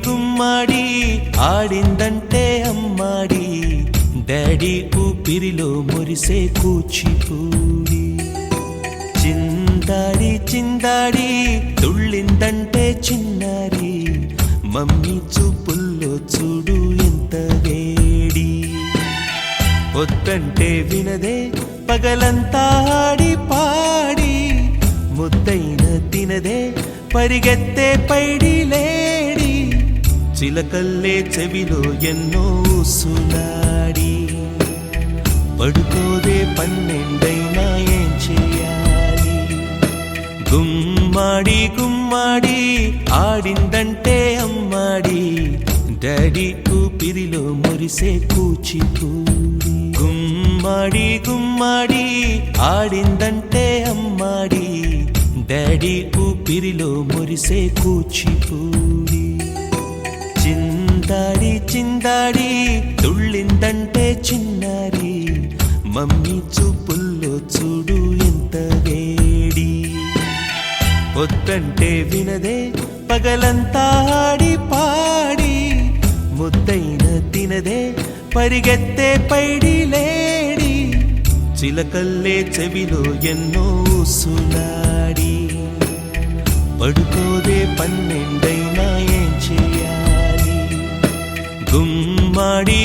గుమ్మాడి ఆడిందంటే అమ్మాడి డాడీ ఊపిరిలో మురిసే కూచిపూడి చిందాడి చిందాడి తుళ్ళిందంటే చిన్నారి మమ్మీ చూపుల్లో చూడు ఎంత వేడి వద్దంటే వినదే పగలంతా ఆడి పాడి ముద్దైన తినదే పరిగెత్తే పైడి లేడి చిలకల్లే చెవిలో ఎన్నో ఊసులాడి పడుకోదే పన్నెండైనా ఏం చేయాలి గుమ్మాడి గుమ్మాడి ఆడిందంటే అమ్మాడి డాడీ ఊపిరిలో మురిసే కూచిపూడి గుమ్మాడి గుమ్మాడి ఆడిందంటే అమ్మాడి డాడీ ఊపిరిలో మురిసే కూచిపూడి చిందాడి చిందాడి తుళ్ళిందంటే చిన్నారి మమ్మీ చూపుల్లో చూడు ఎంత వేడి వద్దంటే వినదే పగలంతా ఆడి పాడి ముద్దైన తినదే పరిగెత్తే పైడి లేడి చిలకల్లే చెవిలో ఎన్నో ఊసులాడి పడుకోదే పన్నెండైనా ఏం చేయాలి గుమ్మాడి